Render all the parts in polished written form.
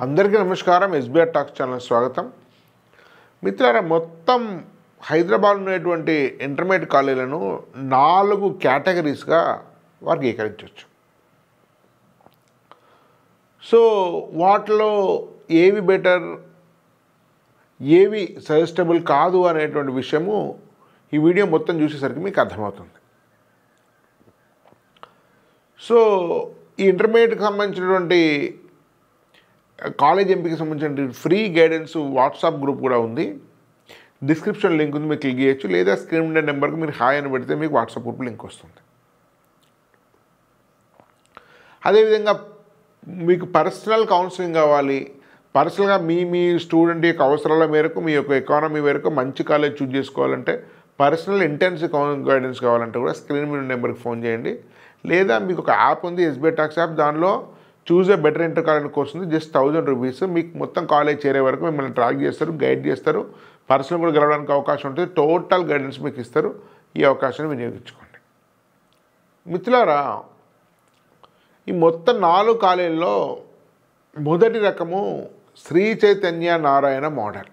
అందరికీ నమస్కారం. SBR talks channel స్వాగతం. మిత్రులారా, మొత్తం హైదరాబాద్ ఉన్నటువంటి ఇంటర్మీడియట్ కాలేజీలను 4 కేటగిరీస్గా వర్గీకరించవచ్చు. సో వాటిలో ఏవి బెటర్, ఏవి సజెస్టబుల్ కాదు అనేటువంటి విషయము ఈ వీడియో మొత్తం చూసేసరికి మీకు అర్థమవుతుంది. సో ఈ ఇంటర్మీడియట్కి సంబంధించినటువంటి కాలేజ్ ఎంపికకి సంబంధించిన ఫ్రీ గైడెన్స్ వాట్సాప్ గ్రూప్ కూడా ఉంది. డిస్క్రిప్షన్ లింక్ ఉంది, మీరు క్లిక్ చేయొచ్చు. లేదా స్క్రీన్ ఉండే నెంబర్కి మీరు హాయ్ అని పెడితే మీకు వాట్సాప్ గ్రూప్ లింక్ వస్తుంది. అదేవిధంగా మీకు పర్సనల్ కౌన్సిలింగ్ కావాలి, పర్సనల్గా మీ స్టూడెంట్ యొక్క అవసరాల మేరకు, మీ యొక్క ఎకానమీ మేరకు మంచి కాలేజ్ చూజ్ చేసుకోవాలంటే, పర్సనల్ ఇంటెన్సివ్ గైడెన్స్ కావాలంటే కూడా స్క్రీన్ మీద నెంబర్కి ఫోన్ చేయండి. లేదా మీకు ఒక యాప్ ఉంది, ఎస్బీఐ టాక్స్ యాప్. దానిలో choose a better inter college course ఉంది. Just 1000 rupees. మీకు మొత్తం కాలేజ్ చేరే వరకు మిమ్మల్ని ట్రాక్ చేస్తారు, గైడ్ చేస్తారు. పర్సనల్ కూడా గెలవడానికి అవకాశం ఉంటుంది. టోటల్ గైడెన్స్ మీకు ఇస్తారు. ఈ అవకాశాన్ని వినియోగించుకోండి. మిత్రులారా, ఈ మొత్తం 4 కాలేజీల్లో మొదటి రకము శ్రీ చైతన్య నారాయణ మోడల్.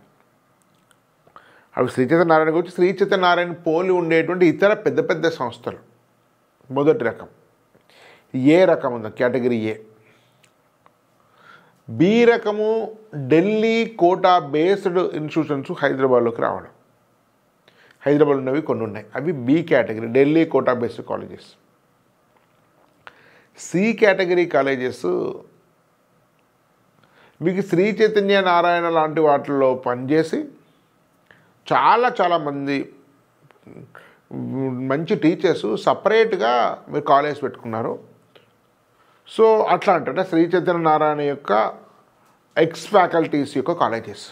అవి శ్రీ చైతన్య నారాయణ గురించి, శ్రీ చైతన్య నారాయణ పోలి ఉండేటువంటి ఇతర పెద్ద పెద్ద సంస్థలు. మొదటి రకం ఏ రకం ఉంది, కేటగిరీ ఏ. బి రకము ఢిల్లీ కోటా బేస్డ్ ఇన్స్టిట్యూషన్స్ హైదరాబాద్లోకి రావడం. హైదరాబాద్ ఉన్నవి కొన్ని ఉన్నాయి, అవి B category, Delhi Kota based colleges. C category colleges మీకు శ్రీ చైతన్య నారాయణ లాంటి వాటిల్లో పనిచేసి చాలామంది మంచి టీచర్స్ సపరేట్గా మీరు కాలేజ్ పెట్టుకున్నారు. సో అట్లా అంటే శ్రీ చైతన్య నారాయణ యొక్క ఎక్స్ ఫ్యాకల్టీస్ యొక్క కాలేజెస్,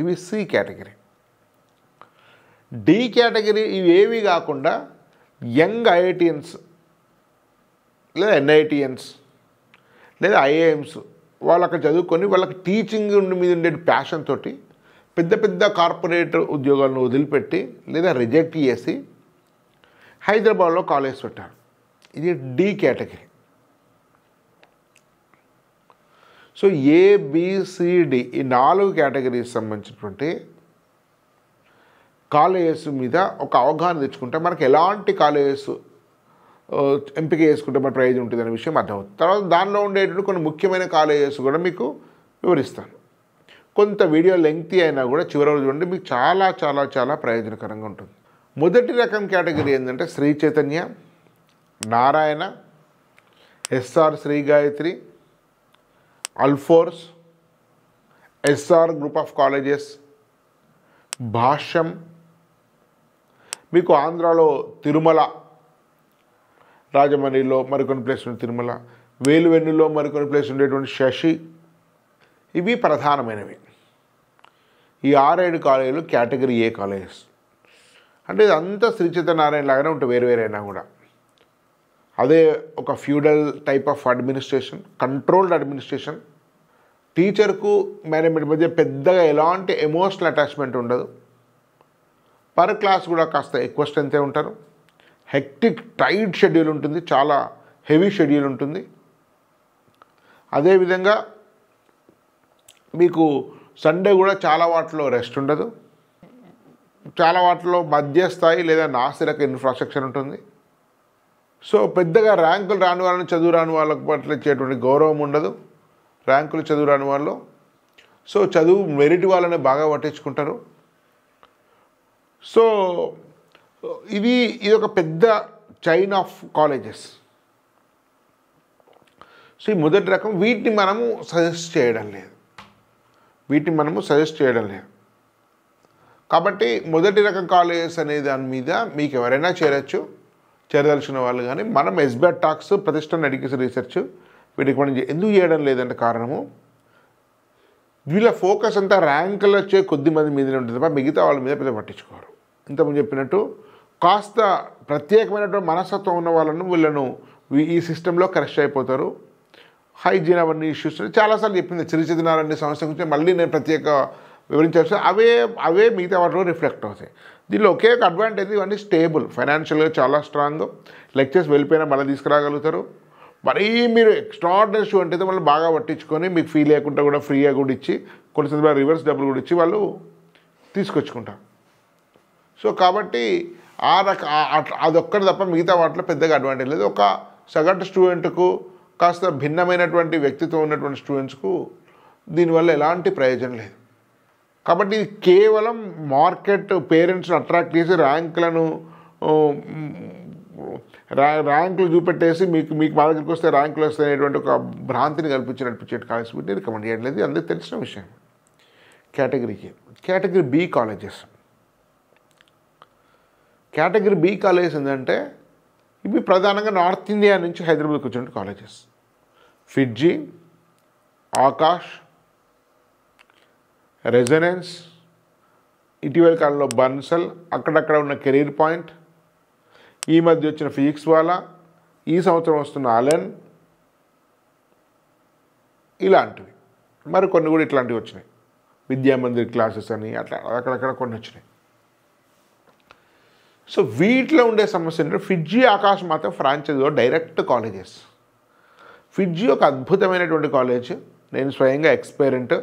ఇవి సి కేటగిరీ. డి కేటగిరీ ఇవి ఏవి కాకుండా యంగ్ ఐఐటియన్స్ లేదా ఎన్ఐటియన్స్ లేదా ఐఐఎమ్స్ వాళ్ళు అక్కడ చదువుకొని వాళ్ళకి టీచింగ్ మీద ఉండే ప్యాషన్ తోటి పెద్ద పెద్ద కార్పొరేట్ ఉద్యోగాలను వదిలిపెట్టి లేదా రిజెక్ట్ చేసి హైదరాబాద్లో కాలేజ్ పెట్టారు. ఇది డి కేటగిరీ. సో ఏబిసిడి ఈ 4 కేటగిరీస్ సంబంధించినటువంటి కాలేజెస్ మీద ఒక అవగాహన తెచ్చుకుంటే మనకు ఎలాంటి కాలేజెస్ ఎంపిక చేసుకుంటే మన ప్రయోజనం ఉంటుంది అనే విషయం అర్థమవుతుంది. తర్వాత దానిలో ఉండేటువంటి కొన్ని ముఖ్యమైన కాలేజెస్ కూడా మీకు వివరిస్తాను. కొంత వీడియో లెంగ్తీ అయినా కూడా చివరి చూడండి, మీకు చాలా ప్రయోజనకరంగా ఉంటుంది. మొదటి రకం కేటగిరీ ఏంటంటే Sri Chaitanya Narayana, SR Sri Gayatri, Alphores, SR group of colleges, Bhashyam. మీకు ఆంధ్రాలో తిరుమల, రాజమండ్రిలో మరికొన్ని ప్లేస్ ఉంది తిరుమల, వేలువెన్నులో మరికొన్ని ప్లేస్ ఉండేటువంటి శశి. ఇవి ప్రధానమైనవి. ఈ 6-7 కాలేజీలు కేటగిరీ ఏ కాలేజెస్. అంటే ఇదంతా శ్రీ చైతన్య నారాయణ లాగానే ఉంటుంది, వేరు అయినా కూడా. అదే ఒక feudal type of administration, controlled administration. టీచర్కు మేనేజ్మెంట్ మధ్య పెద్దగా ఎలాంటి ఎమోషనల్ అటాచ్మెంట్ ఉండదు. పర్ క్లాస్ కూడా కాస్త ఎక్కువ స్ట్రెంతే ఉంటారు. హెక్టిక్ టైట్ షెడ్యూల్ ఉంటుంది, చాలా హెవీ షెడ్యూల్ ఉంటుంది. అదేవిధంగా మీకు సండే కూడా చాలా వాటిలో రెస్ట్ ఉండదు. చాలా వాటిలో మధ్యస్థాయి లేదా నాసిరక ఇన్ఫ్రాస్ట్రక్చర్ ఉంటుంది. సో పెద్దగా ర్యాంకులు రాని వాళ్ళని, చదువు రాని వాళ్ళకి పట్ల ఇచ్చేటువంటి గౌరవం ఉండదు. ర్యాంకులు చదువు రాని వాళ్ళు, సో చదువు మెరిట్ వాళ్ళని బాగా పట్టించుకుంటారు. సో ఇది ఒక పెద్ద చైన్ ఆఫ్ కాలేజెస్. సో ఈ మొదటి రకం వీటిని మనము సజెస్ట్ చేయడం లేదు. కాబట్టి మొదటి రకం కాలేజెస్ అనే దాని మీద మీకు ఎవరైనా చేరదలుచుకున్న వాళ్ళు కానీ, మనం SBR talks Pratishthana education research వీటికి మనం ఎందుకు చేయడం లేదంటే కారణము, వీళ్ళ ఫోకస్ అంతా ర్యాంకులు వచ్చే కొద్దిమంది మీదనే ఉంటుంది తప్ప మిగతా వాళ్ళ మీద పెద్ద పట్టించుకోరు. ఇంతకుముందు చెప్పినట్టు కాస్త ప్రత్యేకమైనటువంటి మనస్తత్వం ఉన్న వాళ్ళను వీళ్ళను ఈ సిస్టంలో కరెక్ట్ అయిపోతారు. హైజీన్ అవన్నీ ఇష్యూస్ చాలాసార్లు చెప్పింది శ్రీ చైతన్య నారాయణ సమస్య గురించి మళ్ళీ నేను ప్రత్యేక వివరించాల్సి అవే మిగతా వాటిలో రిఫ్లెక్ట్ అవుతాయి. దీనిలో ఒకే ఒక అడ్వాంటేజ్, ఇవన్నీ స్టేబుల్, ఫైనాన్షియల్గా చాలా స్ట్రాంగ్. లెక్చర్స్ వెళ్ళిపోయినా మళ్ళీ తీసుకురాగలుగుతారు. మరీ మీరు ఎక్స్ట్రాడినరీ స్టూడెంట్ అయితే వాళ్ళు బాగా పట్టించుకొని మీకు ఫీ లేకుండా కూడా ఫ్రీగా కూడా ఇచ్చి కొన్ని సందర్భాలు రివర్స్ డబ్బులు కూడా ఇచ్చి వాళ్ళు తీసుకొచ్చుకుంటారు. సో కాబట్టి అదొక్కటి తప్ప మిగతా వాటిలో పెద్దగా అడ్వాంటేజ్ లేదు. ఒక సగటు స్టూడెంట్కు కాస్త భిన్నమైనటువంటి వ్యక్తిత్వం ఉన్నటువంటి స్టూడెంట్స్కు దీనివల్ల ఎలాంటి ప్రయోజనం లేదు. కాబట్టి ఇది కేవలం మార్కెట్ పేరెంట్స్ని అట్రాక్ట్ చేసి ర్యాంకులు చూపెట్టేసి మీకు మా దగ్గరికి వస్తే ర్యాంకులు వస్తాయనేటువంటి ఒక భ్రాంతిని కల్పించినట్టు కాలేజ్ వీటిని రికమెండ్ చేయట్లేదు. అందరికీ తెలిసిన విషయం. Category B colleges. Category B colleges ఏంటంటే ఇవి ప్రధానంగా నార్త్ ఇండియా నుంచి హైదరాబాద్కి వచ్చిన కాలేజెస్. ఫిడ్జీ, ఆకాష్, రెజొనెన్స్, ఇటీవల కాలంలో బన్సల్, అక్కడక్కడ ఉన్న కెరీర్ పాయింట్, ఈ మధ్య వచ్చిన ఫిజిక్స్ వాలా, ఈ సంవత్సరం వస్తున్న అలెన్, ఇలాంటివి మరికొన్ని కూడా ఇట్లాంటివి వచ్చినాయి. విద్యామందిర్ క్లాసెస్ అని అట్లా అక్కడక్కడ కొన్ని వచ్చినాయి. సో వీటిలో ఉండే సమస్య ఏంటంటే ఫిడ్జీ, ఆకాష్ మాత్రం ఫ్రాంచైజీలో డైరెక్ట్ కాలేజెస్. ఫిడ్జీ ఒక అద్భుతమైనటువంటి కాలేజ్, నేను స్వయంగా ఎక్స్పీరియెంట్.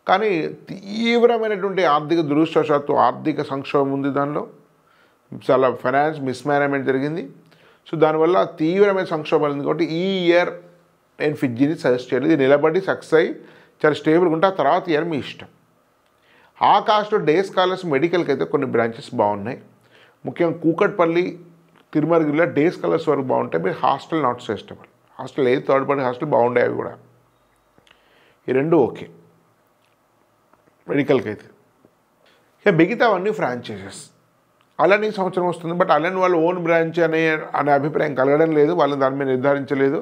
కానీ తీవ్రమైనటువంటి దురదృష్టవశాత్తు ఆర్థిక సంక్షోభం ఉంది, దానిలో చాలా ఫైనాన్స్ మిస్మేనేజ్మెంట్ జరిగింది. సో దానివల్ల తీవ్రమైన సంక్షోభం ఉంది. కాబట్టి ఈ ఇయర్ నేను ఫిడ్జీని సజెస్ట్ చేయలేదు. ఇది నిలబడి సక్సెస్ అయ్యి చాలా స్టేబుల్గా ఉంటే ఆ తర్వాత ఇయర్ మీ ఇష్టం. ఆకాష్లో డే స్కాలర్స్ మెడికల్కి అయితే కొన్ని బ్రాంచెస్ బాగున్నాయి. ముఖ్యంగా కూకట్పల్లి, తిరుమలగిరిలో డే స్కాలర్స్ వరకు బాగుంటాయి. మీరు హాస్టల్ నాట్ సజెస్టబుల్. హాస్టల్ ఏది థర్డ్ పార్టీ హాస్టల్ బాగుండే అవి కూడా. ఈ రెండు ఓకే మెడికల్కి అయితే. ఇక మిగతా అవన్నీ ఫ్రాంచైజెస్. అలెన్ ఈ సంవత్సరం వస్తుంది, బట్ అలెన్ వాళ్ళు ఓన్ బ్రాంచ్ అనే అభిప్రాయం కలగడం లేదు. వాళ్ళు దాని మీద నిర్ధారించలేదు.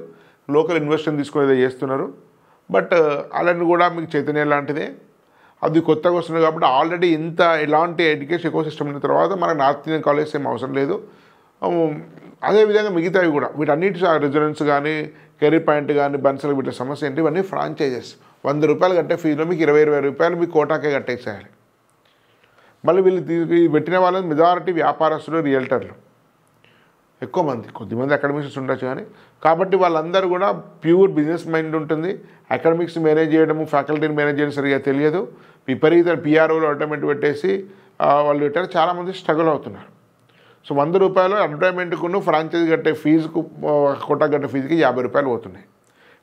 లోకల్ ఇన్వెస్టర్ తీసుకునేది చేస్తున్నారు. బట్ అలెన్ కూడా మీకు చైతన్య లాంటిదే. అది కొత్తగా వస్తుంది కాబట్టి ఆల్రెడీ ఇలాంటి ఎడ్యుకేషన్ ఎకో సిస్టమ్ ఉన్న తర్వాత మనకు నార్త్ ఇండియన్ కాలేజెస్ ఏం అవసరం లేదు. అదేవిధంగా మిగతావి కూడా వీటన్నిటి రెజొనెన్స్ కానీ కెరీర్ పాయింట్ కానీ బన్సల్ వీటి సమస్య ఏంటి, ఇవన్నీ ఫ్రాంచైజెస్. 100 రూపాయలు కట్టే ఫీజులో మీకు 20 రూపాయలు మీకు కోటాకే కట్టేసేయాలి. మళ్ళీ వీళ్ళు పెట్టిన వాళ్ళని మెజారిటీ వ్యాపారస్తులు, రియల్టర్లు ఎక్కువ మంది, కొద్దిమంది అకాడమిక్స్ ఉండొచ్చు కానీ. కాబట్టి వాళ్ళందరూ కూడా ప్యూర్ బిజినెస్ మైండ్ ఉంటుంది. అకాడమిక్స్ మేనేజ్ చేయడము, ఫ్యాకల్టీని మేనేజ్ చేయడం సరిగా తెలియదు. విపరీత పిఆర్ఓలు అడ్వర్టైజ్మెంట్ పెట్టేసి వాళ్ళు పెట్టారు. చాలామంది స్ట్రగుల్ అవుతున్నారు. సో 100 రూపాయలు అడ్వర్టైజ్మెంట్కును ఫ్రాంచైజీ కట్టే ఫీజుకు, కోటా కట్టే ఫీజుకి 50 రూపాయలు పోతున్నాయి.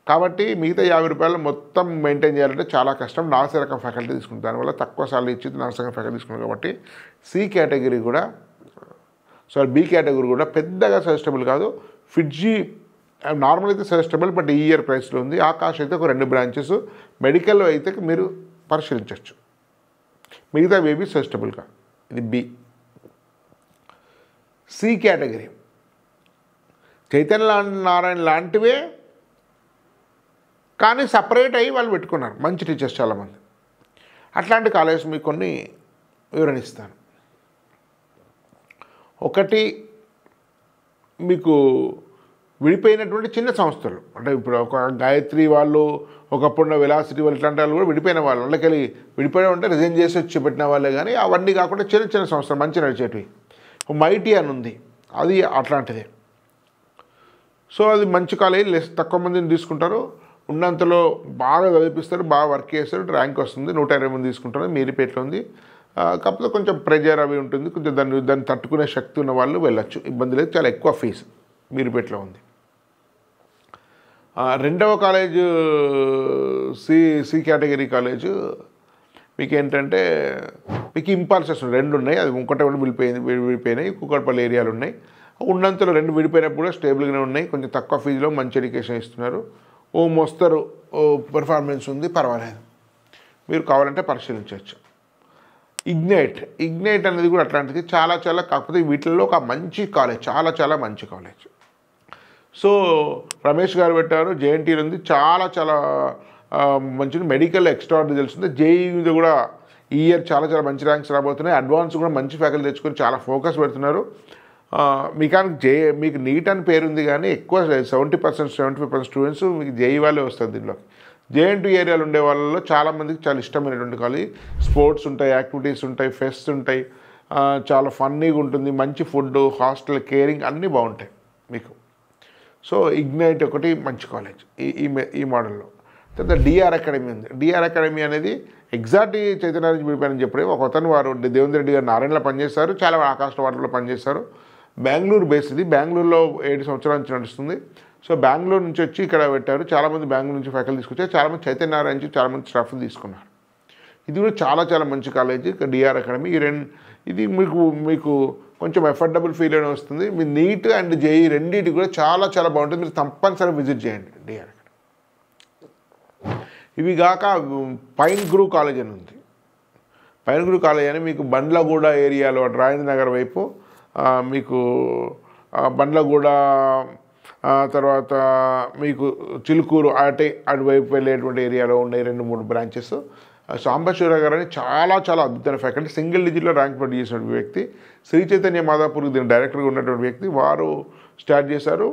కాబట్టి మిగతా 50 రూపాయలు మొత్తం మెయింటైన్ చేయాలంటే చాలా కష్టం. నాసే రకం ఫ్యాకల్టీ తీసుకుంటారు. దానివల్ల తక్కువ సార్లు ఇచ్చి నాసే రకం ఫ్యాకల్టీ తీసుకున్నారు. కాబట్టి సి కేటగిరీ కూడా బి కేటగిరీ కూడా పెద్దగా సజెస్టబుల్ కాదు. ఫిడ్జీ నార్మల్ అయితే సజెస్టబుల్, బట్ ఈ ఇయర్ ప్రైస్లో ఉంది. ఆకాష్ అయితే ఒక 2 బ్రాంచెస్, మెడికల్లో అయితే మీరు పరిశీలించవచ్చు. మిగతా ఏవి సజెస్టబుల్గా. ఇది B. C category Chaitanya Narayana లాంటివే, కానీ సపరేట్ అయ్యి వాళ్ళు పెట్టుకున్నారు మంచి టీచర్స్ చాలామంది. అట్లాంటి కాలేజెస్ మీకు కొన్ని వివరణిస్తాను. ఒకటి, మీకు విడిపోయినటువంటి చిన్న సంస్థలు, అంటే ఇప్పుడు ఒక గాయత్రి వాళ్ళు, ఒకప్పుడున్న వెలాసిటీ వాళ్ళు, ఇట్లాంటి వాళ్ళు కూడా విడిపోయిన వాళ్ళు. వాళ్ళకి విడిపోయడం అంటే రిజైన్ చేసి వచ్చి పెట్టిన వాళ్ళే. కానీ అవన్నీ కాకుండా చిన్న చిన్న సంస్థలు మంచి నడిచేటివి. మైటీ అని ఉంది, అది అట్లాంటిదే. సో అది మంచి కాలేజ్, తక్కువ మందిని తీసుకుంటారు. ఉన్నంతలో బాగా చదివిపిస్తారు, బాగా వర్క్ చేస్తారు, ర్యాంక్ వస్తుంది. 120 మంది తీసుకుంటారు. మీరిపేటలో ఉంది. కాకపోతే కొంచెం ప్రెజర్ అవి ఉంటుంది. కొంచెం దాన్ని తట్టుకునే శక్తి ఉన్న వాళ్ళు వెళ్ళొచ్చు, ఇబ్బంది లేదు. చాలా ఎక్కువ ఫీజు మీరిపేటలో ఉంది. రెండవ కాలేజు సి కేటగిరీ కాలేజు మీకు ఏంటంటే మీకు ఇంపాల్సెస్ 2 ఉన్నాయి. అది ఒకటే విడిపోయినాయి. కూకట్పల్లి ఏరియాలు ఉన్నాయి. ఉన్నంతలో 2 విడిపోయినప్పుడు కూడా స్టేబుల్గానే ఉన్నాయి. కొంచెం తక్కువ ఫీజులో మంచి ఎడ్యుకేషన్ ఇస్తున్నారు. మోస్తరు పెర్ఫార్మెన్స్ ఉంది, పర్వాలేదు. మీరు కావాలంటే పరిశీలించవచ్చు. ఇగ్నైట్ అనేది కూడా అట్లాంటిది. చాలా కాకపోతే వీటిల్లో ఒక మంచి కాలేజ్, చాలా మంచి కాలేజ్. సో రమేష్ గారు పెట్టారు. జేఎన్టీలో ఉంది, చాలా మంచి మెడికల్ ఎక్స్ట్రా రిజల్ట్స్ ఉంది. జేఈలో కూడా ఈ ఇయర్ చాలా మంచి ర్యాంక్స్ రాబోతున్నాయి. అడ్వాన్స్ కూడా మంచి ఫ్యాకల్టీ తెచ్చుకొని చాలా ఫోకస్ పెడుతున్నారు. మీకు నీట్ అని పేరుంది, కానీ ఎక్కువ 70% 75% స్టూడెంట్స్ మీకు జేఈ వాళ్ళే వస్తారు దీనిలో. జేఎన్టీ ఏరియాలో ఉండే వాళ్ళలో చాలామందికి చాలా ఇష్టమైనటువంటి కాలేజ్. స్పోర్ట్స్ ఉంటాయి, యాక్టివిటీస్ ఉంటాయి, ఫెస్ట్ ఉంటాయి, చాలా ఫన్నీగా ఉంటుంది, మంచి ఫుడ్, హాస్టల్ కేరింగ్ అన్నీ బాగుంటాయి మీకు. సో ఇగ్నైట్ ఒకటి మంచి కాలేజ్ ఈ మోడల్లో. తర్వాత డిఆర్ అకాడమీ ఉంది. డిఆర్ అకాడమీ అనేది ఎగ్జాక్ట్ చైతన్య విడిపోయారని చెప్పి ఒక అతను వారు దేవేంద్ర రెడ్డి గారు నారాయణలో పనిచేస్తారు, చాలా ఆకాశ వాటర్లో పనిచేస్తారు. బెంగళూరు బేస్ ఇది, బెంగళూరులో 7 సంవత్సరాల నుంచి నడుస్తుంది. సో బెంగళూరు నుంచి వచ్చి ఇక్కడ పెట్టారు. చాలామంది బెంగళూరు నుంచి ఫ్యాకల్టీ తీసుకొచ్చారు, చాలామంది చైతన్య నారాయణ నుంచి చాలామంది స్టాఫ్ తీసుకున్నారు. ఇది కూడా చాలా చాలా మంచి కాలేజీ డిఆర్ అకాడమీ. ఇది మీకు కొంచెం ఎఫర్డబుల్ ఫీల్ అని వస్తుంది. మీ నీట్ అండ్ జేఈ రెండింటి కూడా చాలా చాలా బాగుంటుంది. మీరు తప్పనిసరిగా విజిట్ చేయండి డిఆర్ అకాడమీ. ఇవి కాక పైన్ గ్రూవ్ కాలేజ్ అని ఉంది. పైన్ గ్రూవ్ కాలేజ్ అని మీకు బండ్లగూడ ఏరియాలో రాజేంద్ర నగర్ వైపు మీకు బండ్లగూడ తర్వాత మీకు చిలుకూరు అటువైపు వెళ్ళేటువంటి ఏరియాలో ఉండే 2-3 బ్రాంచెస్. సాంబశివరావు గారు అని చాలా చాలా అద్భుతమైన ఫ్యాకల్టీ, సింగిల్ డిజిట్లో ర్యాంక్ ప్రొడ్యూస్ చేసినటువంటి వ్యక్తి, శ్రీ చైతన్య మాదాపూర్కి దీని డైరెక్టర్గా ఉన్నటువంటి వ్యక్తి. వారు స్టార్ట్ చేశారు.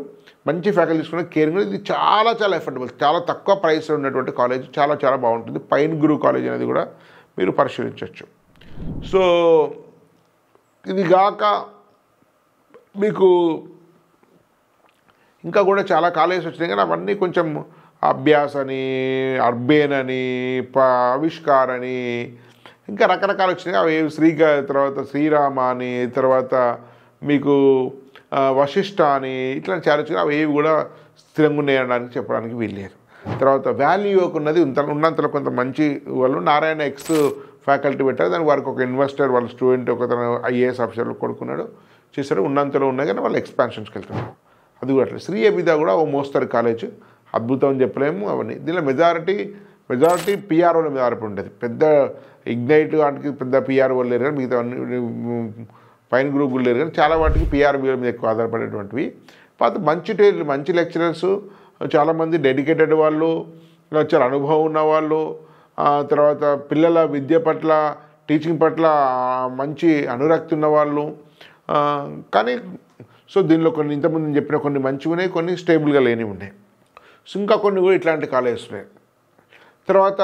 మంచి ఫ్యాకల్టీ తీసుకున్న కేరింగ్. ఇది చాలా చాలా ఎఫర్డబుల్, చాలా తక్కువ ప్రైస్లో ఉన్నటువంటి కాలేజ్, చాలా చాలా బాగుంటుంది. పైన్ గ్రూవ్ కాలేజ్ అనేది కూడా మీరు పరిశీలించవచ్చు. సో ఇది కాక మీకు ఇంకా కూడా చాలా కాలేజెస్ వచ్చినాయి, కానీ అవన్నీ కొంచెం అభ్యాస్ అని, అర్బేన్ అని, ఆవిష్కార్ అని, ఇంకా రకరకాలు వచ్చినాయి. అవి తర్వాత శ్రీరామ అని, తర్వాత మీకు వశిష్ఠ అని, ఇట్లా చాలా వచ్చినాయి. అవి ఏవి కూడా స్థిరంగా ఉన్నాయనడానికి చెప్పడానికి వీల్లేదు. తర్వాత వాల్యూ ఉన్నది ఉన్నంతలో కొంత మంచి వాళ్ళు నారాయణ ఎక్స్ ఫ్యాకల్టీ పెట్టారు. దానికి వారికి ఒక ఇన్వెస్టర్ వాళ్ళ స్టూడెంట్ ఒకతను ఐఏఎస్ ఆఫీసర్లు కొడుకున్నాడు చేశారు. ఉన్నంతలో ఉన్నాయి కానీ వాళ్ళు ఎక్స్పాన్షన్స్కి వెళ్తున్నారు. అది కూడా అట్లా. శ్రీ అబిద కూడా ఓ మోస్తరు కాలేజ్, అద్భుతం అని చెప్పలేము. అవన్నీ దీనిలో మెజారిటీ పిఆర్ఓల మీద ఆధారపడి ఉంటుంది. పెద్ద ఇగ్నైట్ వాటికి పెద్ద పిఆర్ఓలు లేరు కానీ మిగతా పైన గ్రూపులు లేరు కానీ చాలా వాటికి పిఆర్ఓల మీద ఎక్కువ ఆధారపడేటువంటివి. మంచి లెక్చరర్స్, చాలామంది డెడికేటెడ్ వాళ్ళు, చాలా అనుభవం ఉన్న వాళ్ళు, తర్వాత పిల్లల విద్య పట్ల టీచింగ్ పట్ల మంచి అనురక్తి ఉన్నవాళ్ళు. కానీ సో దీనిలో కొన్ని ఇంతకుముందు చెప్పిన కొన్ని మంచివి ఉన్నాయి, కొన్ని స్టేబుల్గా లేనివి ఉన్నాయి. సో ఇంకా కొన్ని కూడా ఇట్లాంటి కాలేజెస్ ఉన్నాయి. తర్వాత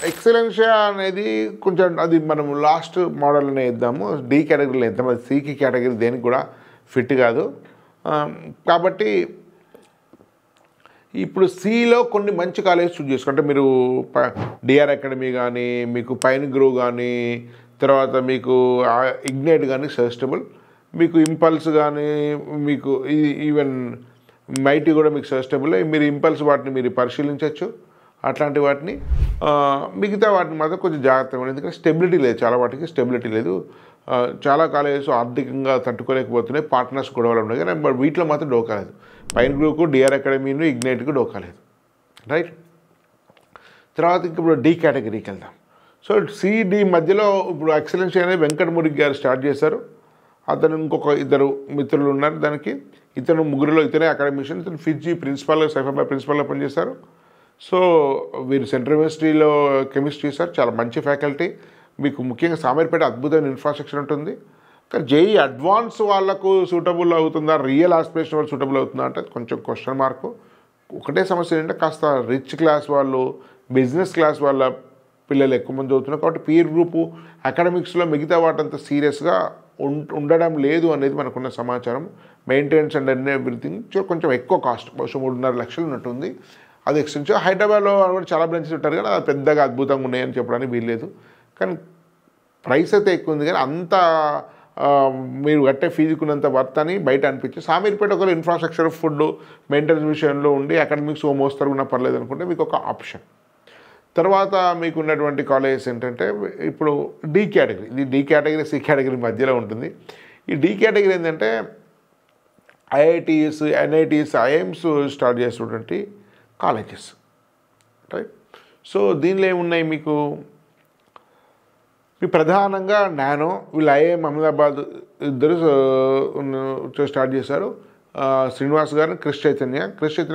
ఎక్సలెన్షియా అనేది కొంచెం అది మనం లాస్ట్ మోడల్లోనే ఇద్దాము, డి కేటగిరీలో ఇద్దాం. అది సికి కేటగిరీ దేనికి కూడా ఫిట్ కాదు. కాబట్టి ఇప్పుడు సిలో కొన్ని మంచి కాలేజెస్ చూస్ చేసుకుంటే మీరు డిఆర్ అకాడమీ కానీ, మీకు పైన్ గ్రూవ్ కానీ, తర్వాత మీకు ఇగ్నైట్ కానీ సజెస్టబుల్, మీకు ఇంపల్స్ కానీ, మీకు ఈవెన్ మైటీ కూడా మీకు సజెస్టబుల్. మీరు ఇంపల్స్ వాటిని మీరు పరిశీలించవచ్చు. అట్లాంటి వాటిని మిగతా వాటిని మాత్రం కొంచెం జాగ్రత్తగా ఉంది, ఎందుకంటే స్టెబిలిటీ లేదు, చాలా వాటికి స్టెబిలిటీ లేదు. చాలా కాలేజెస్ ఆర్థికంగా తట్టుకోలేకపోతున్నాయి, పార్ట్నర్స్ గొడవలు ఉన్నాయి, కానీ వీటిలో మాత్రం డోకాలేదు. పైన్ గ్రూవ్కు, డిఆర్ అకాడమీను, ఇగ్నైట్కు డోకాలేదు. రైట్. తర్వాత ఇప్పుడు డి కేటగిరీకి వెళ్దాం. సో సిడి మధ్యలో ఇప్పుడు ఎక్సలెన్స్ అనేది వెంకటమురికి గారు స్టార్ట్ చేశారు. అతను ఇంకొక 2 మిత్రులు ఉన్నారు దానికి. ముగ్గురులో ఇతనే అకాడమిషియన్. ఇతను ఫిజీ ప్రిన్సిపాల్గా, సైఫాబాద్ ప్రిన్సిపాల్గా పనిచేశారు. సో వీరు సెంట్రల్ యూనివర్సిటీలో కెమిస్ట్రీ చేశారు, చాలా మంచి ఫ్యాకల్టీ. మీకు ముఖ్యంగా సామర్పేట అద్భుతమైన ఇన్ఫ్రాస్ట్రక్చర్ ఉంటుంది. కానీ జేఈ అడ్వాన్స్ వాళ్ళకు సూటబుల్ అవుతుందా, రియల్ ఆస్పిరేషన్ వాళ్ళు సూటబుల్ అవుతుందా అంటే కొంచెం క్వశ్చన్ మార్కు. ఒకటే సమస్య ఏంటంటే కాస్త రిచ్ క్లాస్ వాళ్ళు, బిజినెస్ క్లాస్ వాళ్ళ పిల్లలు ఎక్కువ మంది చదువుతున్నారు. కాబట్టి పీర్ గ్రూపు అకాడమిక్స్లో మిగతా వాటంతా సీరియస్గా ఉండడం లేదు అనేది మనకున్న సమాచారం. మెయింటెనెన్స్ అండ్ ఎవ్రీథింగ్ కొంచెం ఎక్కువ కాస్ట్, బహుశా 3.5 లక్షలు ఉన్నట్టుంది. అది ఎక్స్టెన్షన్. హైదరాబాద్లో కూడా చాలా బ్రాంచెస్ ఉంటారు కానీ అది పెద్దగా అద్భుతంగా ఉన్నాయని చెప్పడానికి వీల్లేదు. కానీ ప్రైస్ అయితే ఎక్కువ ఉంది, కానీ అంత మీరు కట్టే ఫీజుకున్నంత వర్త్ అని బయట అనిపించి సామీర్పేట ఒకవేళ ఇన్ఫ్రాస్ట్రక్చర్, ఫుడ్, మెయింటెనెన్స్ విషయంలో ఉండి అకాడమిక్స్ మోస్తరు ఉన్నా పర్లేదు అనుకుంటే మీకు ఒక ఆప్షన్. తర్వాత మీకు ఉన్నటువంటి కాలేజెస్ ఏంటంటే ఇప్పుడు డి కేటగిరీ. ఇది డి కేటగిరీ, సి కేటగిరీ మధ్యలో ఉంటుంది. ఈ డి కేటగిరీ ఏంటంటే ఐఐటీస్, ఎన్ఐటీస్, ఐఎమ్స్ స్టార్ట్ చేసినటువంటి కాలేజెస్. రైట్. సో దీనిలో ఏమున్నాయి మీకు ప్రధానంగా నానో, వీళ్ళు ఐఐఎం అహ్మదాబాద్ ఇద్దరు స్టార్ట్ చేశారు. శ్రీనివాస్ గారు, క్రిష్ చైతన్య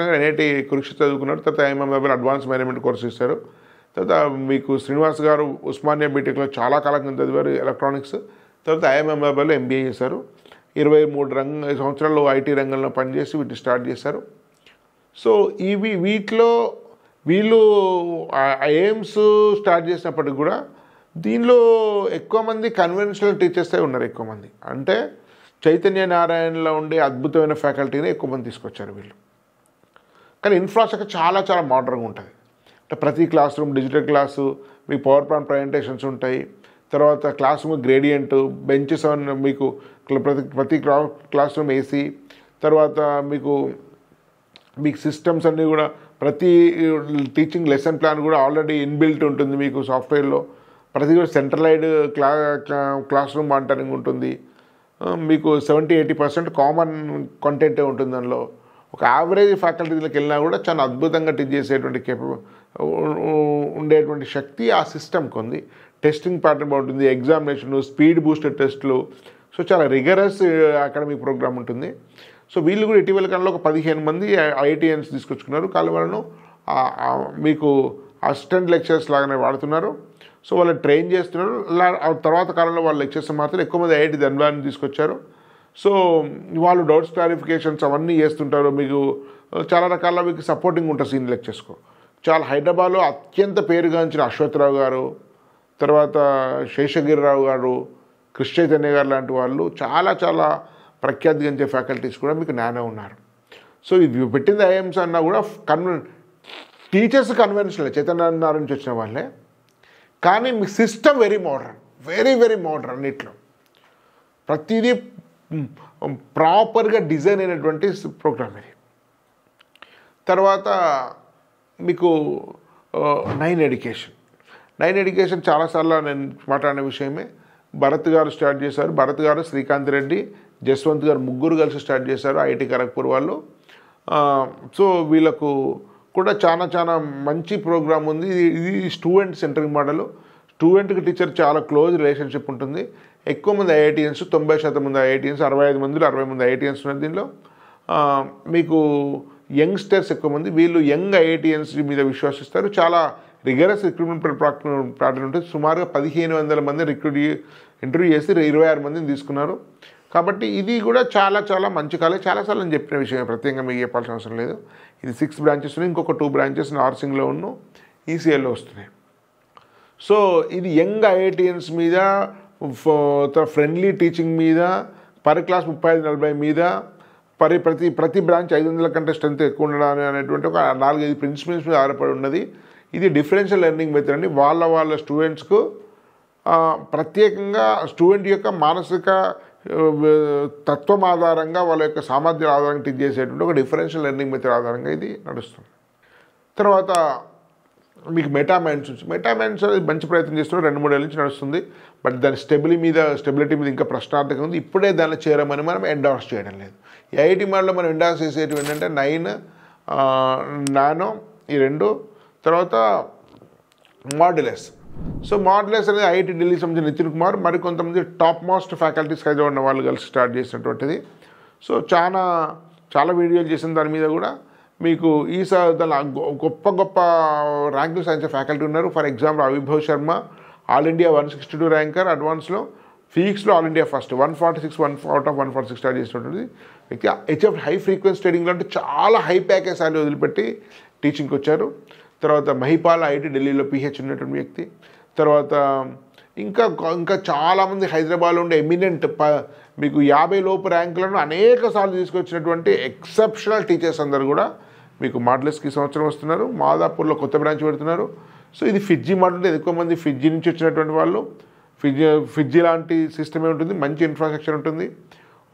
గారు ఎన్ఐటి కురుక్షేత్ర చదువుకున్నారు. తర్వాత IIM Ahmedabad advance management course ఇస్తారు. తర్వాత మీకు శ్రీనివాస్ గారు ఉస్మానియా బీటెక్లో చాలా కాలం కింద చదివారు ఎలక్ట్రానిక్స్. తర్వాత ఐఐఎం అహ్మదాబాద్లో ఎంబీఏ చేశారు. 23 సంవత్సరాలు ఐటీ రంగంలో పనిచేసి వీటిని స్టార్ట్ చేశారు. సో వీళ్ళు ఐఎమ్స్ స్టార్ట్ చేసినప్పటికి కూడా దీనిలో ఎక్కువ మంది కన్వెన్షనల్ టీచర్సే ఉన్నారు. ఎక్కువ మంది అంటే చైతన్య నారాయణలో ఉండే అద్భుతమైన ఫ్యాకల్టీని ఎక్కువ మంది తీసుకొచ్చారు వీళ్ళు. కానీ ఇన్ఫ్రాస్ట్రక్చర్ చాలా చాలా మోడర్న్గా ఉంటుంది. అంటే ప్రతి క్లాస్ రూమ్ డిజిటల్ క్లాసు, మీకు పవర్ పాయింట్ ప్రజెంటేషన్స్ ఉంటాయి. తర్వాత క్లాస్ రూమ్ గ్రేడియంట్, బెంచెస్ మీకు ప్రతి క్లాస్ రూమ్ ఏసీ. తర్వాత మీకు సిస్టమ్స్ అన్నీ కూడా ప్రతి టీచింగ్ లెసన్ ప్లాన్ కూడా ఆల్రెడీ ఇన్బిల్ట్ ఉంటుంది మీకు సాఫ్ట్వేర్లో. ప్రతి కూడా సెంట్రలైజ్డ్ క్లాస్ రూమ్ మానిటరింగ్ ఉంటుంది. మీకు 70-80% కామన్ కంటెంటే ఉంటుంది దానిలో. ఒక యావరేజ్ ఫ్యాకల్టీలకు వెళ్ళినా కూడా చాలా అద్భుతంగా టీచ్ చేసేటువంటి ఉండేటువంటి శక్తి ఆ సిస్టమ్కి ఉంది. టెస్టింగ్ ప్యాటర్న్ బాగుంటుంది, ఎగ్జామినేషన్, స్పీడ్ బూస్టర్ టెస్టులు. సో చాలా రిగరస్ అకాడమిక్ ప్రోగ్రామ్ ఉంటుంది. సో వీళ్ళు కూడా ఇటీవల కాలంలో ఒక 15 మంది ఐఐటిఎన్స్ తీసుకొచ్చుకున్నారు. కానీ వాళ్ళను మీకు అసిస్టెంట్ లెక్చర్స్ లాగానే వాడుతున్నారు. సో వాళ్ళు ట్రైన్ చేస్తున్నారు. తర్వాత కాలంలో వాళ్ళు లెక్చర్స్ మాత్రం ఎక్కువ మంది ఐఐటి ధన్బాద్ని తీసుకొచ్చారు. సో వాళ్ళు డౌట్స్ క్లారిఫికేషన్స్ అవన్నీ చేస్తుంటారు. మీకు చాలా రకాల మీకు సపోర్టింగ్ ఉంటుంది సీనియర్ లెక్చర్స్కు. చాలా హైదరాబాద్లో అత్యంత పేరుగాంచిన అశ్వత్థరావు గారు, తర్వాత శేషగిరిరావు గారు, కృష్ణ చైతన్య గారు లాంటి వాళ్ళు చాలా చాలా ప్రఖ్యాతిగాంచే ఫ్యాకల్టీస్ కూడా మీకు నానే ఉన్నారు. సో ఇది పెట్టింది ఐఎమ్స్ అన్నా కూడా టీచర్స్ కన్వెన్షనల్ చైతన్య నుంచి వచ్చిన వాళ్ళే. కానీ మీ system very modern, very very modern. అన్నిట్లో ప్రతిదీ ప్రాపర్గా డిజైన్ అయినటువంటి ప్రోగ్రామ్ ఇది. తర్వాత మీకు 9 ఎడ్యుకేషన్ చాలాసార్లు నేను మాట్లాడిన విషయమే. భరత్ గారు స్టార్ట్ చేశారు. భరత్ గారు, శ్రీకాంత్ రెడ్డి, జస్వంత్ గారు ముగ్గురు కలిసి స్టార్ట్ చేశారు ఐఐటి ఖరగ్పూర్ వాళ్ళు. సో వీళ్ళకు కూడా చాలా చాలా మంచి ప్రోగ్రామ్ ఉంది. ఇది స్టూడెంట్ సెంట్రింగ్ మోడల్. స్టూడెంట్కి టీచర్ చాలా క్లోజ్ రిలేషన్షిప్ ఉంటుంది. ఎక్కువ మంది ఐఐటిఎన్స్, 90% మంది ఐఐటిఎన్స్, 65 మందిలో 60 మంది ఐఐటిఎన్స్ ఉన్నారు దీనిలో. మీకు యంగ్స్టర్స్ ఎక్కువ మంది. వీళ్ళు యంగ్ ఐఐటిఎన్స్ మీద విశ్వసిస్తారు. చాలా రిగరస్ రిక్రూట్మెంట్ ప్యాటర్న్ ఉంటుంది. సుమారుగా 1500 మంది ఇంటర్వ్యూ చేసి 26 మందిని తీసుకున్నారు. కాబట్టి ఇది కూడా చాలా చాలా మంచి కాలేజ్. చాలాసార్లు నేను చెప్పిన విషయం, ప్రత్యేకంగా మీకు చెప్పాల్సిన అవసరం లేదు. ఇది 6 బ్రాంచెస్ ఉన్నాయి. ఇంకొక 2 బ్రాంచెస్ నార్సింగ్లో ఉన్న ఈసీఎల్లో వస్తున్నాయి. సో ఇది యంగ్ ఐఐటిఎన్స్ మీద, ఫ్రెండ్లీ టీచింగ్ మీద, పర్ క్లాస్ 35-40 మీద, ప్రతి బ్రాంచ్ 500 కంటే స్ట్రెంత్ ఎక్కువ ఉండడం అనేటువంటి ఒక 4-5 ప్రిన్సిపల్స్ మీద ఆధారపడి ఉన్నది. ఇది డిఫరెన్షియల్ లెర్నింగ్ మెథడ్ అండి. వాళ్ళ స్టూడెంట్స్కు ప్రత్యేకంగా స్టూడెంట్ యొక్క మానసిక తత్వం ఆధారంగా, వాళ్ళ యొక్క సామర్థ్యాల ఆధారంగా టీచ్ చేసేటువంటి ఒక డిఫరెన్షియల్ లెర్నింగ్ మెథడ్ ఆధారంగా ఇది నడుస్తుంది. తర్వాత మీకు మెటామైన్స్ మంచి ప్రయత్నం చేస్తున్నారు. 2-3 ఏళ్ళ నుంచి నడుస్తుంది. బట్ దాని స్టెబిలిటీ మీద ఇంకా ప్రశ్నార్థకం ఉంది. ఇప్పుడే దాన్ని చేరమని మనం ఎండార్స్ చేయడం లేదు. ఐఐటి మాల్లో మనం ఎండార్స్ చేసేటివి ఏంటంటే 9 నానో, ఈ 2, తర్వాత మాడ్యులస్. సో మాడ్యులస్ అనేది ఐఐటి ఢిల్లీ సంబంధించిన నితిన్ కుమార్, మరి కొంతమంది టాప్ మోస్ట్ ఫ్యాకల్టీస్ అయితే ఉన్న వాళ్ళు కలిసి స్టార్ట్ చేసినటువంటిది. సో చాలా వీడియోలు చేసిన దాని మీద కూడా మీకు దాని గొప్ప ర్యాంకులు సాధించే ఫ్యాకల్టీ ఉన్నారు. For example Avibhav Sharma, all India 162 ranker, అడ్వాన్స్లో ఫిజిక్స్లో all India first, 146 out of 146 start చేసినటువంటి వ్యక్తి. హెచ్ఎఫ్ హై ఫ్రీక్వెన్సీ ట్రేడింగ్లో అంటే చాలా హై ప్యాకేజ్ సాలరీ వదిలిపెట్టి టీచింగ్కి వచ్చారు. తర్వాత మహిపాల్ ఐఐటి ఢిల్లీలో పిహెచ్ ఉన్నటువంటి వ్యక్తి. తర్వాత ఇంకా చాలామంది హైదరాబాద్లో ఉండే ఎమినెంట్ మీకు 50 లోపు ర్యాంకులను అనేక సార్లు తీసుకొచ్చినటువంటి ఎక్సెప్షనల్ టీచర్స్ అందరు కూడా మీకు మాడ్యులస్కి సంవత్సరం వస్తున్నారు. మాదాపూర్లో కొత్త బ్రాంచ్ పెడుతున్నారు. సో ఇది ఫిజ్జీ మోడల్. ఎక్కువ మంది ఫిజ్జీ నుంచి వచ్చినటువంటి వాళ్ళు. ఫిజ్జీ లాంటి సిస్టమే ఉంటుంది, మంచి ఇన్ఫ్రాస్ట్రక్చర్ ఉంటుంది.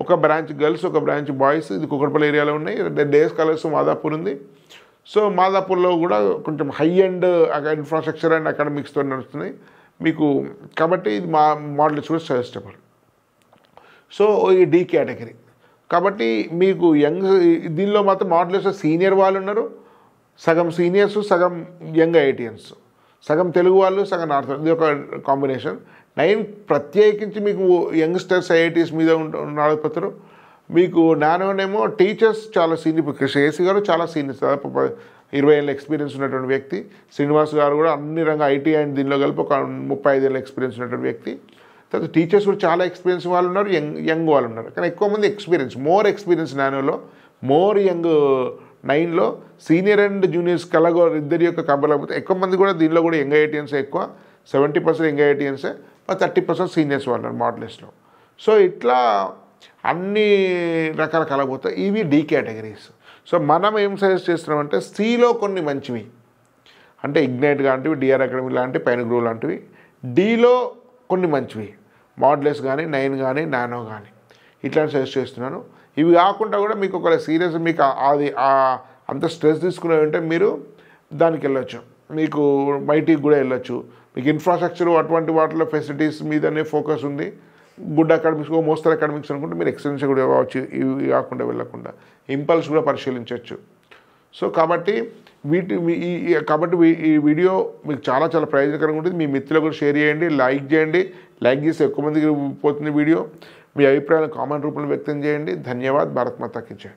ఒక బ్రాంచ్ గర్ల్స్, ఒక బ్రాంచ్ బాయ్స్. ఇది కుకట్పల్లి ఏరియాలో ఉన్నాయి. డేస్ కాలేజ్ మాదాపూర్ ఉంది. సో మాదాపూర్లో కూడా కొంచెం హై అండ్ ఇన్ఫ్రాస్ట్రక్చర్ అండ్ అకాడమిక్స్తో నడుస్తున్నాయి మీకు. కాబట్టి ఇది మాడ్యులస్ కూడా సజెస్టబుల్. సో ఈ డి కేటగిరీ. కాబట్టి మీకు దీనిలో మాత్రం మాడ్యులస్లో సీనియర్ వాళ్ళు ఉన్నారు, సగం సీనియర్స్, సగం యంగ్ ఐఐటియన్స్, సగం తెలుగు వాళ్ళు, సగం నార్త్. ఇది ఒక కాంబినేషన్. 9 ప్రత్యేకించి మీకు యంగ్స్టర్స్ ఐఐటీస్ మీద నడుపుతారు. మీకు నానోనేమో టీచర్స్ చాలా సీనియర్. కృష్ణ ఏసీ గారు చాలా సీనియర్, దాదాపు 20 ఏళ్ళ ఎక్స్పీరియన్స్ ఉన్నటువంటి వ్యక్తి. శ్రీనివాస్ గారు కూడా అన్ని రంగా ఐటీ అండ్ దీనిలో కలిపి ఒక 35 ఏళ్ళ ఎక్స్పీరియన్స్ ఉన్నటువంటి వ్యక్తి. తర్వాత టీచర్స్ కూడా చాలా ఎక్స్పీరియన్స్ వాళ్ళు ఉన్నారు, యంగ్ వాళ్ళు ఉన్నారు. కానీ ఎక్కువ మంది మోర్ ఎక్స్పీరియన్స్ నానోలో, మోర్ యంగ్ 9లో. సీనియర్ అండ్ జూనియర్స్ కలగో ఇద్దరి యొక్క కంపలేకపోతే ఎక్కువ మంది కూడా దీనిలో కూడా యంగ్ ఐఐటియన్సే ఎక్కువ. 70% యంగ్ ఐఐటియన్సే, 30% సీనియర్స్ వాళ్ళు మాడ్యులస్లో. సో ఇట్లా అన్ని రకాల కలగపోతాయి. ఇవి డి కేటగిరీస్. సో మనం ఏం సజెస్ట్ చేస్తున్నామంటే సిలో కొన్ని మంచివి, అంటే ఇగ్నైట్ లాంటివి, డిఆర్ అకాడమీ లాంటి, పైనగ్రూ లాంటివి. డిలో కొన్ని మంచివి, మాడ్లెస్ కానీ, 9 కానీ, నానో కానీ, ఇట్లాంటి సజెస్ట్ చేస్తున్నాను. ఇవి కాకుండా కూడా మీకు ఒక సీరియస్ మీకు అది అంత స్ట్రెస్ తీసుకునే ఉంటే మీరు దానికి వెళ్ళొచ్చు, మీకు బయటికి కూడా వెళ్ళొచ్చు. మీకు ఇన్ఫ్రాస్ట్రక్చర్ అటువంటి వాటిలో ఫెసిలిటీస్ మీదనే ఫోకస్ ఉంది. గుడ్ అకాడమిక్స్, మోస్తరు అకాడమిక్స్ అనుకుంటే మీరు ఎక్సలెన్స్ కూడా కావచ్చు. ఇవి కాకుండా వెళ్ళకుండా ఇంపల్స్ కూడా పరిశీలించవచ్చు. సో కాబట్టి ఈ వీడియో మీకు చాలా చాలా ప్రయోజనకరంగా ఉంటుంది. మీ మిత్రులకు కూడా షేర్ చేయండి, లైక్ చేయండి. లైక్ చేస్తే ఎక్కువ మందికి పోతుంది వీడియో. మీ అభిప్రాయాలను కామెంట్ రూపంలో వ్యక్తం చేయండి. ధన్యవాద్. భారత్ మాతా కీ జై.